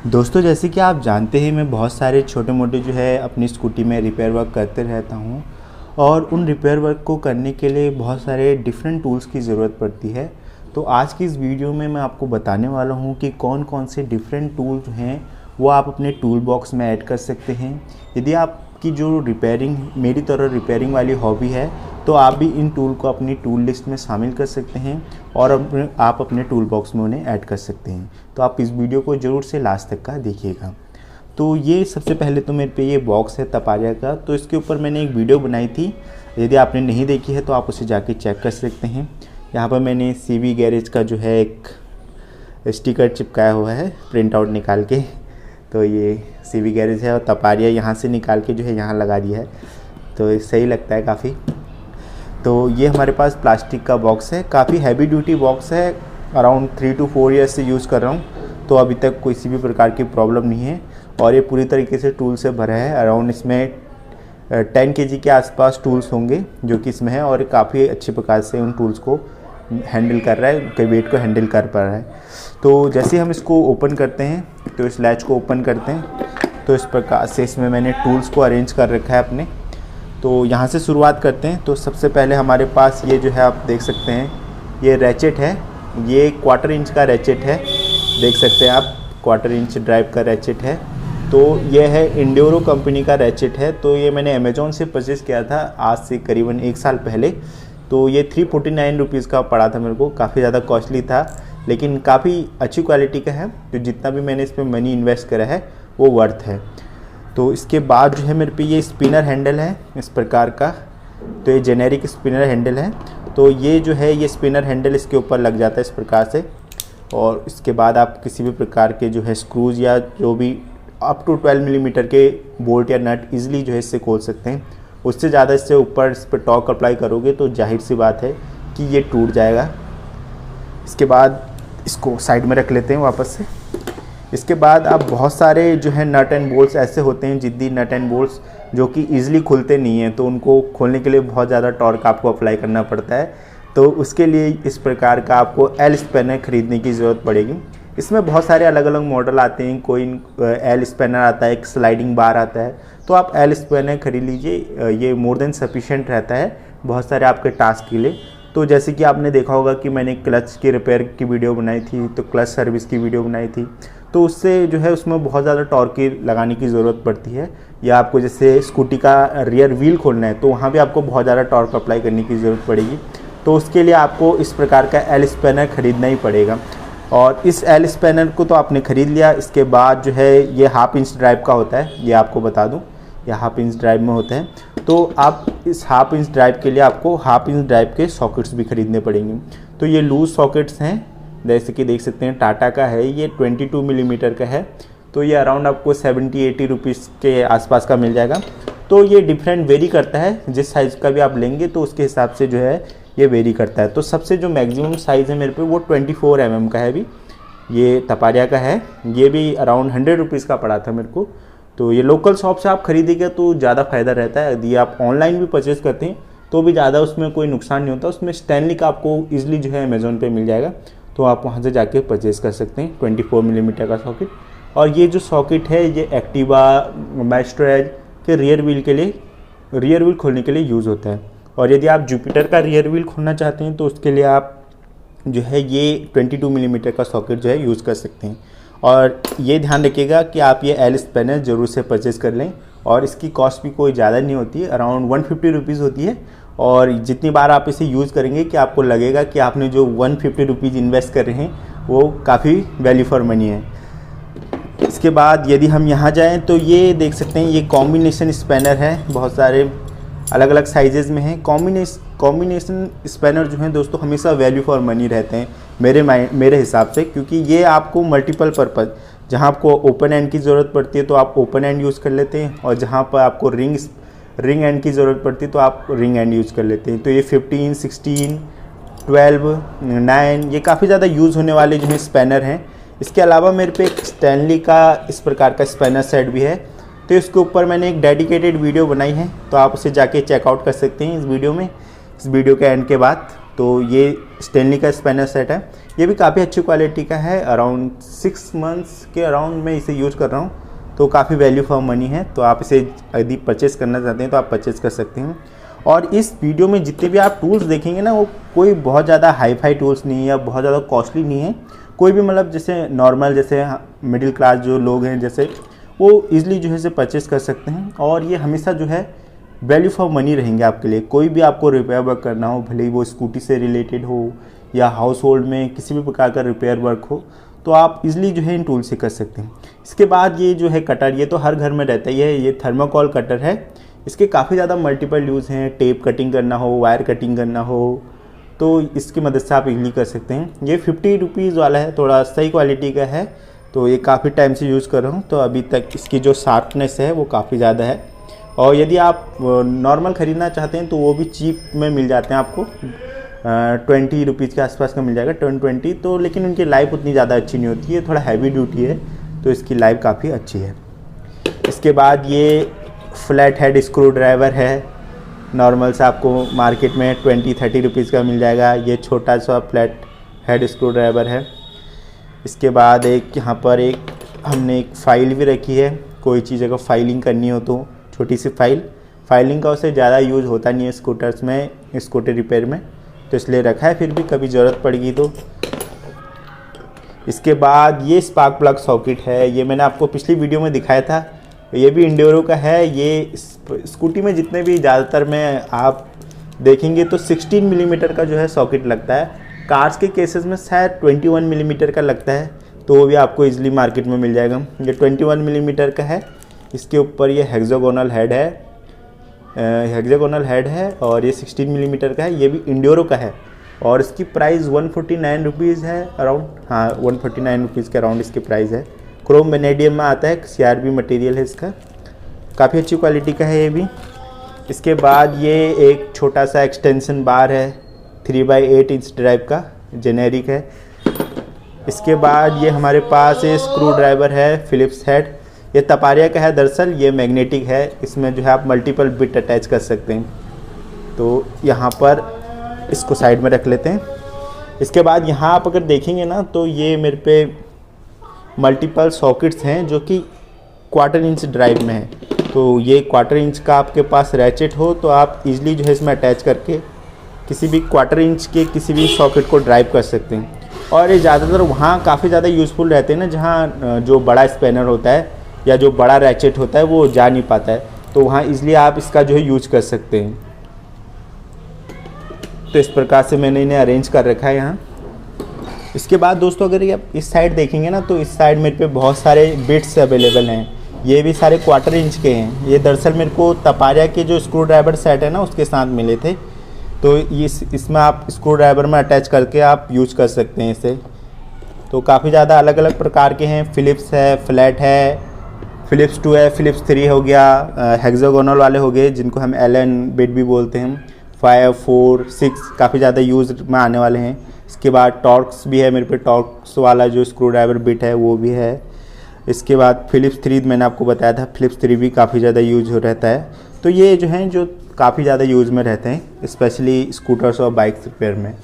दोस्तों, जैसे कि आप जानते हैं मैं बहुत सारे छोटे मोटे जो है अपनी स्कूटी में रिपेयर वर्क करते रहता हूं और उन रिपेयर वर्क को करने के लिए बहुत सारे डिफरेंट टूल्स की ज़रूरत पड़ती है। तो आज की इस वीडियो में मैं आपको बताने वाला हूं कि कौन कौन से डिफरेंट टूल जो हैं वो आप अपने टूल बॉक्स में ऐड कर सकते हैं। यदि आपकी जो रिपेयरिंग मेरी तरह रिपेयरिंग वाली हॉबी है तो आप भी इन टूल को अपनी टूल लिस्ट में शामिल कर सकते हैं और आप अपने टूल बॉक्स में उन्हें ऐड कर सकते हैं। तो आप इस वीडियो को ज़रूर से लास्ट तक का देखिएगा। तो ये सबसे पहले तो मेरे पे ये बॉक्स है तपारिया का, तो इसके ऊपर मैंने एक वीडियो बनाई थी। यदि आपने नहीं देखी है तो आप उसे जाके चेक कर सकते हैं। यहाँ पर मैंने सीवी गैरेज का जो है एक स्टिकर चिपकाया हुआ है प्रिंट आउट निकाल के। तो ये सीवी गैरेज है और तपारिया यहाँ से निकाल के जो है यहाँ लगा दिया है, तो सही लगता है काफ़ी। तो ये हमारे पास प्लास्टिक का बॉक्स है, काफ़ी हैवी ड्यूटी बॉक्स है। अराउंड 3 to 4 ईयर्स से यूज़ कर रहा हूँ, तो अभी तक किसी भी प्रकार की प्रॉब्लम नहीं है और ये पूरी तरीके से टूल से भरा है। अराउंड इसमें 10 kg के आसपास टूल्स होंगे जो कि इसमें है और काफ़ी अच्छे प्रकार से उन टूल्स को हैंडल कर रहा है, उनके वेट को हैंडल कर पा रहा है। तो जैसे हम इसको ओपन करते हैं तो इस लैच को ओपन करते हैं तो इस प्रकार से इसमें मैंने टूल्स को अरेंज कर रखा है अपने। तो यहाँ से शुरुआत करते हैं। तो सबसे पहले हमारे पास ये जो है आप देख सकते हैं ये रैचेट है, ये 1/4 इंच का रैचेट है, देख सकते हैं आप 1/4 इंच ड्राइव का रैचेट है। तो ये है इंड्योरो कंपनी का रैचेट है। तो ये मैंने अमेज़ॉन से परचेज़ किया था आज से करीबन 1 साल पहले। तो ये 349 रुपीज़ का पड़ा था मेरे को, काफ़ी ज़्यादा कॉस्टली था लेकिन काफ़ी अच्छी क्वालिटी का है। तो जितना भी मैंने इसमें मनी इन्वेस्ट करा है वो वर्थ है। तो इसके बाद जो है मेरे पे ये स्पिनर हैंडल है इस प्रकार का, तो ये जेनेरिक स्पिनर हैंडल है। तो ये जो है ये स्पिनर हैंडल इसके ऊपर लग जाता है इस प्रकार से और इसके बाद आप किसी भी प्रकार के जो है स्क्रूज़ या जो भी अप टू 12 मिलीमीटर के बोल्ट या नट ईज़िली जो है इससे खोल सकते हैं। उससे ज़्यादा इससे ऊपर इस पर टॉर्क अप्लाई करोगे तो जाहिर सी बात है कि ये टूट जाएगा। इसके बाद इसको साइड में रख लेते हैं वापस से। इसके बाद आप बहुत सारे जो है नट एंड बोल्ट्स ऐसे होते हैं, जिद्दी नट एंड बोल्ट्स जो कि ईज़िली खुलते नहीं हैं, तो उनको खोलने के लिए बहुत ज़्यादा टॉर्क आपको अप्लाई करना पड़ता है। तो उसके लिए इस प्रकार का आपको एल स्पैनर ख़रीदने की ज़रूरत पड़ेगी। इसमें बहुत सारे अलग अलग मॉडल आते हैं, कोई एल स्पैनर आता है, एक स्लाइडिंग बार आता है। तो आप एल स्पैनर खरीद लीजिए, ये मोर देन सफिशेंट रहता है बहुत सारे आपके टास्क के लिए। तो जैसे कि आपने देखा होगा कि मैंने क्लच की रिपेयर की वीडियो बनाई थी, तो क्लच सर्विस की वीडियो बनाई थी, तो उससे जो है उसमें बहुत ज़्यादा टॉर्क की लगाने की ज़रूरत पड़ती है। या आपको जैसे स्कूटी का रियर व्हील खोलना है तो वहाँ भी आपको बहुत ज़्यादा टॉर्क अप्लाई करने की ज़रूरत पड़ेगी। तो उसके लिए आपको इस प्रकार का एल स्पैनर ख़रीदना ही पड़ेगा। और इस एल स्पैनर को तो आपने ख़रीद लिया। इसके बाद जो है ये 1/2 इंच ड्राइव का होता है, ये आपको बता दूँ, ये 1/2 इंच ड्राइव में होता है। तो आप इस 1/2 इंच ड्राइव के लिए आपको 1/2 इंच ड्राइव के सॉकेट्स भी खरीदने पड़ेंगे। तो ये लूज सॉकेट्स हैं, जैसे कि देख सकते हैं टाटा का है, ये 22 मिलीमीटर का है। तो ये अराउंड आपको 70-80 रुपीज़ के आसपास का मिल जाएगा। तो ये डिफरेंट वेरी करता है, जिस साइज़ का भी आप लेंगे तो उसके हिसाब से जो है ये वेरी करता है। तो सबसे जो मैक्सिमम साइज़ है मेरे पे वो 24 mm का है। अभी ये तपारिया का है, ये भी अराउंड 100 रुपीज़ का पड़ा था मेरे को। तो ये लोकल शॉप से आप खरीदेंगे तो ज़्यादा फ़ायदा रहता है। यदि आप ऑनलाइन भी परचेज़ करते हैं तो भी ज़्यादा उसमें कोई नुकसान नहीं होता। उसमें स्टैनली का आपको ईज़िली जो है अमेज़ॉन पे मिल जाएगा, तो आप वहाँ से जाके परचेज़ कर सकते हैं 24 मिलीमीटर का सॉकेट। और ये जो सॉकेट है ये एक्टिवा माइस्ट्रो एज के रियर व्हील के लिए, रियर व्हील खोलने के लिए यूज़ होता है। और यदि आप जुपिटर का रियर व्हील खोलना चाहते हैं तो उसके लिए आप जो है ये 22 मिलीमीटर का सॉकेट जो है यूज़ कर सकते हैं। और ये ध्यान रखिएगा कि आप ये एल स्पैनर ज़रूर से परचेज़ कर लें और इसकी कॉस्ट भी कोई ज़्यादा नहीं होती है, अराउंड 150 रुपीज़ होती है। और जितनी बार आप इसे यूज़ करेंगे कि आपको लगेगा कि आपने जो 150 रुपीज़ इन्वेस्ट कर रहे हैं वो काफ़ी वैल्यू फॉर मनी है। इसके बाद यदि हम यहाँ जाएँ तो ये देख सकते हैं ये कॉम्बिनेशन स्पैनर है, बहुत सारे अलग अलग साइजेज़ में हैं। कॉम्बिनेशन स्पैनर जो हैं दोस्तों हमेशा वैल्यू फॉर मनी रहते हैं मेरे हिसाब से, क्योंकि ये आपको मल्टीपल पर्पज़, जहाँ आपको ओपन एंड की ज़रूरत पड़ती है तो आप ओपन एंड यूज़ कर लेते हैं और जहाँ पर आपको रिंग एंड की ज़रूरत पड़ती है तो आप रिंग एंड यूज़ कर लेते हैं। तो ये 15, 16, 12, 9 ये काफ़ी ज़्यादा यूज़ होने वाले जो है स्पैनर हैं। इसके अलावा मेरे पे एक स्टैनली का इस प्रकार का स्पैनर सेट भी है, तो इसके ऊपर मैंने एक डेडिकेटेड वीडियो बनाई है, तो आप उसे जाके चेकआउट कर सकते हैं इस वीडियो के एंड के बाद। तो ये स्टैनली का स्पैनर सेट है। ये भी काफ़ी अच्छी क्वालिटी का है, अराउंड 6 मंथ्स के अराउंड मैं इसे यूज़ कर रहा हूँ, तो काफ़ी वैल्यू फॉर मनी है। तो आप इसे यदि परचेज़ करना चाहते हैं तो आप परचेज़ कर सकते हैं। और इस वीडियो में जितने भी आप टूल्स देखेंगे ना, वो कोई बहुत ज़्यादा हाई फाई टूल्स नहीं है या बहुत ज़्यादा कॉस्टली नहीं है। कोई भी मतलब जैसे नॉर्मल, जैसे मिडिल क्लास जो लोग हैं जैसे, वो ईज़िली जो है इसे परचेज़ कर सकते हैं। और ये हमेशा जो है वैल्यू फॉर मनी रहेंगे आपके लिए। कोई भी आपको रिपेयर वर्क करना हो, भले ही वो स्कूटी से रिलेटेड हो या हाउस होल्ड में किसी भी प्रकार का रिपेयर वर्क हो, तो आप इजीली जो है इन टूल से कर सकते हैं। इसके बाद ये जो है कटर, ये तो हर घर में रहता ही है, ये थर्माकोल कटर है। इसके काफ़ी ज़्यादा मल्टीपल यूज़ हैं। टेप कटिंग करना हो, वायर कटिंग करना हो, तो इसकी मदद से आप इजीली कर सकते हैं। ये 50 रुपीज़ वाला है, थोड़ा सही क्वालिटी का है। तो ये काफ़ी टाइम से यूज़ कर रहा हूँ, तो अभी तक इसकी जो शार्पनेस है वो काफ़ी ज़्यादा है। और यदि आप नॉर्मल ख़रीदना चाहते हैं तो वो भी चीप में मिल जाते हैं आपको, 20 रुपीज़ के आसपास का मिल जाएगा, 10-20। तो लेकिन उनकी लाइफ उतनी ज़्यादा अच्छी नहीं होती है, थोड़ा हैवी ड्यूटी है, तो इसकी लाइफ काफ़ी अच्छी है। इसके बाद ये फ्लैट हेड स्क्रू ड्राइवर है, नॉर्मल से आपको मार्केट में 20-30 रुपीज़ का मिल जाएगा। ये छोटा सा फ्लैट हेड स्क्रू ड्राइवर है। इसके बाद एक यहाँ पर हमने एक फ़ाइल भी रखी है, कोई चीज़ अगर फाइलिंग करनी हो तो छोटी सी फाइलिंग का उससे ज़्यादा यूज़ होता नहीं है स्कूटर्स में, स्कूटर रिपेयर में, तो इसलिए रखा है, फिर भी कभी ज़रूरत पड़ेगी तो। इसके बाद ये स्पार्क प्लग सॉकेट है, ये मैंने आपको पिछली वीडियो में दिखाया था। ये भी इंडियोरो का है। ये स्कूटी में जितने भी ज़्यादातर में आप देखेंगे तो 16 मिलीमीटर का जो है सॉकेट लगता है। कार्स के केसेस में शायद 21 मिलीमीटर का लगता है, तो वो भी आपको इजीली मार्केट में मिल जाएगा। ये 21 मिलीमीटर का है। इसके ऊपर ये हेक्सागोनल हेड है और ये 16 मिलीमीटर का है। ये भी इंडियोरो का है और इसकी प्राइस 149 रुपीज़ है अराउंड। हाँ, 149 रुपीज़ के अराउंड इसकी प्राइस है। क्रोम वेनेडियम में आता है, CRB मटेरियल है इसका, काफ़ी अच्छी क्वालिटी का है ये भी। इसके बाद ये एक छोटा सा एक्सटेंशन बार है, 3x8 इंच ड्राइव का, जेनेरिक है। इसके बाद ये हमारे पास ये स्क्रू ड्राइवर है, फिलिप्स हेड। ये तपारिया का है दरअसल, ये मैग्नेटिक है। इसमें जो है आप मल्टीपल बिट अटैच कर सकते हैं। तो यहाँ पर इसको साइड में रख लेते हैं। इसके बाद यहाँ आप अगर देखेंगे ना, तो ये मेरे पे मल्टीपल सॉकेट्स हैं जो कि 1/4 इंच ड्राइव में है। तो ये 1/4 इंच का आपके पास रैचेट हो तो आप इजीली जो है इसमें अटैच करके किसी भी 1/4 इंच के किसी भी सॉकेट को ड्राइव कर सकते हैं। और ये ज़्यादातर वहाँ काफ़ी ज़्यादा यूज़फुल रहते हैं ना, जहाँ जो बड़ा स्पैनर होता है या जो बड़ा रैचेट होता है वो जा नहीं पाता है, तो वहाँ इजीली आप इसका जो है यूज कर सकते हैं। तो इस प्रकार से मैंने इन्हें अरेंज कर रखा है यहाँ। इसके बाद दोस्तों अगर ये आप इस साइड देखेंगे ना, तो इस साइड मेरे पे बहुत सारे बिट्स अवेलेबल हैं। ये भी सारे 1/4 इंच के हैं। ये दरअसल मेरे को तपारिया के जो स्क्रू ड्राइवर सेट है ना, उसके साथ मिले थे। तो इसमें आप स्क्रू ड्राइवर में अटैच करके आप यूज कर सकते हैं इसे। तो काफ़ी ज़्यादा अलग अलग प्रकार के हैं। फिलिप्स है, फ्लैट है, फिलिप्स 2 है, फिलिप्स 3 हो गया, हेक्सागोनल वाले हो गए जिनको हम एलन बिट भी बोलते हैं, 5, 4, 6 काफ़ी ज़्यादा यूज़ में आने वाले हैं। इसके बाद टॉर्क्स भी है मेरे पे, टॉर्क्स वाला जो स्क्रू ड्राइवर बिट है वो भी है। इसके बाद फिलिप्स 3 मैंने आपको बताया था, फिलिप्स 3 भी काफ़ी ज़्यादा यूज हो रहता है। तो ये जो हैं जो काफ़ी ज़्यादा यूज़ में रहते हैं, स्पेशली स्कूटर्स और बाइक रिपेयर में।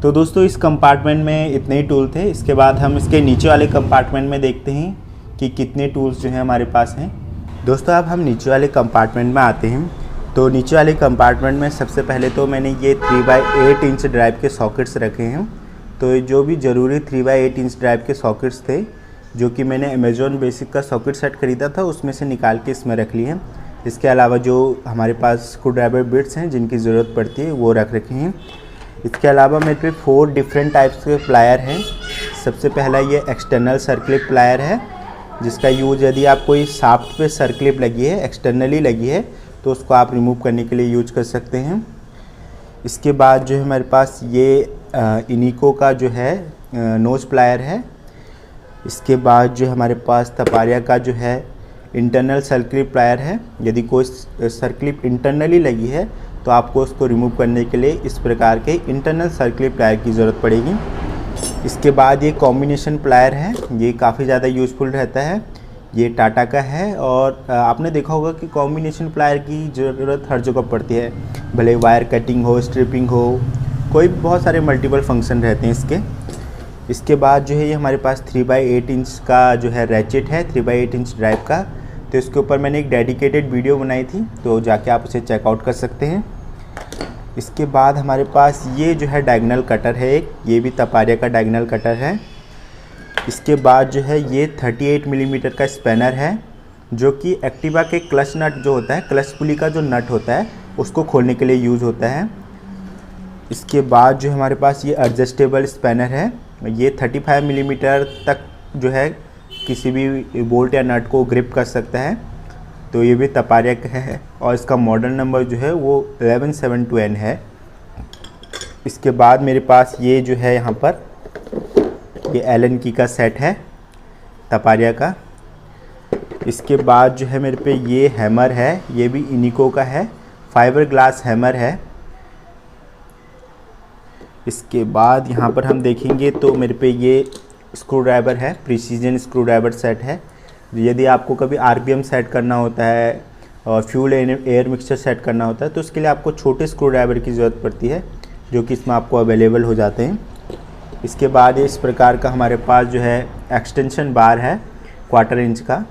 तो दोस्तों इस कंपार्टमेंट में इतने ही टूल थे। इसके बाद हम इसके नीचे वाले कंपार्टमेंट में देखते हैं कि कितने टूल्स जो हैं हमारे पास हैं। दोस्तों अब हम नीचे वाले कंपार्टमेंट में आते हैं। तो नीचे वाले कंपार्टमेंट में सबसे पहले तो मैंने ये 3x8 इंच ड्राइव के सॉकेट्स रखे हैं। तो जो भी ज़रूरी 3x8 इंच ड्राइव के सॉकेट्स थे, जो कि मैंने अमेज़ॉन बेसिक का सॉकेट सेट ख़रीदा था, उसमें से निकाल के इसमें रख लिए हैं। इसके अलावा जो हमारे पास स्क्रू ड्राइवर बिट्स हैं जिनकी ज़रूरत पड़ती है वो रख रखे हैं। इसके अलावा मेरे पे 4 डिफरेंट टाइप्स के प्लायर हैं। सबसे पहला ये एक्सटर्नल सर्कलिप प्लायर है, जिसका यूज यदि आप कोई शाफ्ट पे सर्कलिप लगी है, एक्सटर्नली लगी है, तो उसको आप रिमूव करने के लिए यूज कर सकते हैं। इसके बाद जो है हमारे पास ये इनिको का जो है नोज प्लायर है। इसके बाद जो हमारे पास तपारिया का जो है इंटरनल सर्कलिप प्लायर है। यदि कोई सर्कलिप इंटरनली लगी है तो आपको उसको रिमूव करने के लिए इस प्रकार के इंटरनल सर्कलिप प्लायर की ज़रूरत पड़ेगी। इसके बाद ये कॉम्बिनेशन प्लायर है, ये काफ़ी ज़्यादा यूज़फुल रहता है। ये टाटा का है और आपने देखा होगा कि कॉम्बिनेशन प्लायर की ज़रूरत हर जगह पड़ती है, भले वायर कटिंग हो, स्ट्रिपिंग हो, कोई बहुत सारे मल्टीपल फंक्शन रहते हैं इसके। इसके बाद जो है ये हमारे पास 3x8 इंच का जो है रैचेट है, 3x8 इंच ड्राइव का। तो इसके ऊपर मैंने एक डेडिकेटेड वीडियो बनाई थी, तो जाके आप उसे चेकआउट कर सकते हैं। इसके बाद हमारे पास ये जो है डायगोनल कटर है एक, ये भी तपारिया का डायगोनल कटर है। इसके बाद जो है ये 38 मिलीमीटर का स्पैनर है, जो कि एक्टिवा के क्लच नट जो होता है, क्लच पुली का जो नट होता है उसको खोलने के लिए यूज़ होता है। इसके बाद जो हमारे पास ये एडजस्टेबल स्पैनर है, ये 35 मिलीमीटर तक जो है किसी भी बोल्ट या नट को ग्रिप कर सकता है। तो ये भी तपारिया का है और इसका मॉडल नंबर जो है वो 1172N है। इसके बाद मेरे पास ये जो है यहाँ पर ये एलन की का सेट है तपारिया का। इसके बाद जो है मेरे पे ये हैमर है, ये भी इनिको का है, फाइबर ग्लास हैमर है। इसके बाद यहाँ पर हम देखेंगे तो मेरे पे ये स्क्रू ड्राइवर है, प्रिसीजन स्क्रू ड्राइवर सेट है। यदि आपको कभी आरपीएम सेट करना होता है और फ्यूल एयर मिक्सचर सेट करना होता है तो उसके लिए आपको छोटे स्क्रू ड्राइवर की ज़रूरत पड़ती है, जो कि इसमें आपको अवेलेबल हो जाते हैं। इसके बाद इस प्रकार का हमारे पास जो है एक्सटेंशन बार है 1/4 इंच का।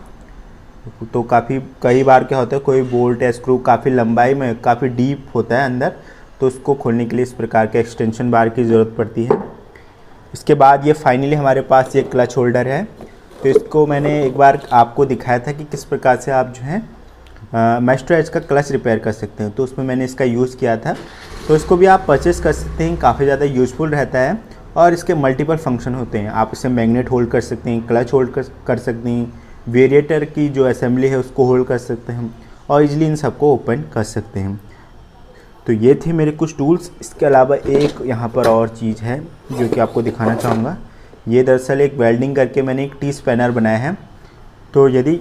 तो कई बार क्या होता है, कोई बोल्ट या स्क्रू काफ़ी लंबाई में काफ़ी डीप होता है अंदर, तो उसको खोलने के लिए इस प्रकार के एक्सटेंशन बार की ज़रूरत पड़ती है। इसके बाद ये फाइनली हमारे पास ये क्लच होल्डर है। तो इसको मैंने एक बार आपको दिखाया था कि किस प्रकार से आप जो है माइस्ट्रो एज का क्लच रिपेयर कर सकते हैं, तो उसमें मैंने इसका यूज़ किया था। तो इसको भी आप परचेज़ कर सकते हैं, काफ़ी ज़्यादा यूज़फुल रहता है और इसके मल्टीपल फंक्शन होते हैं। आप इसे मैग्नेट होल्ड कर सकते हैं, क्लच होल्ड कर सकते हैं, वेरिएटर की जो असेंबली है उसको होल्ड कर सकते हैं और इजीली इन सबको ओपन कर सकते हैं। तो ये थे मेरे कुछ टूल्स। इसके अलावा एक यहाँ पर और चीज़ है जो कि आपको दिखाना चाहूँगा। ये दरअसल एक वेल्डिंग करके मैंने एक टी स्पैनर बनाया है। तो यदि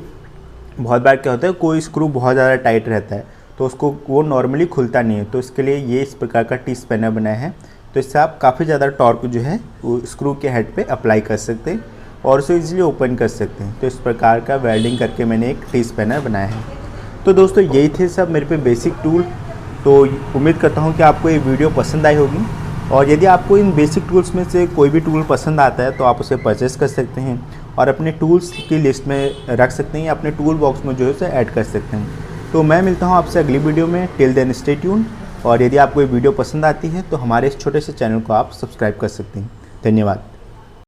बहुत बार क्या होता है, कोई स्क्रू बहुत ज़्यादा टाइट रहता है तो उसको वो नॉर्मली खुलता नहीं है, तो इसके लिए ये इस प्रकार का टी स्पैनर बनाया है। तो इससे आप काफ़ी ज़्यादा टॉर्क जो है वो स्क्रू के हेड पे अप्लाई कर सकते हैं और उसे इजीली ओपन कर सकते हैं। तो इस प्रकार का वेल्डिंग करके मैंने एक टी स्पैनर बनाया है। तो दोस्तों यही थे सब मेरे पे बेसिक टूल। तो उम्मीद करता हूँ कि आपको ये वीडियो पसंद आई होगी और यदि आपको इन बेसिक टूल्स में से कोई भी टूल पसंद आता है तो आप उसे परचेज़ कर सकते हैं और अपने टूल्स की लिस्ट में रख सकते हैं या अपने टूल बॉक्स में जो है उसे ऐड कर सकते हैं। तो मैं मिलता हूँ आपसे अगली वीडियो में। Till then stay tune. और यदि आपको ये वीडियो पसंद आती है तो हमारे इस छोटे से चैनल को आप सब्सक्राइब कर सकते हैं। धन्यवाद।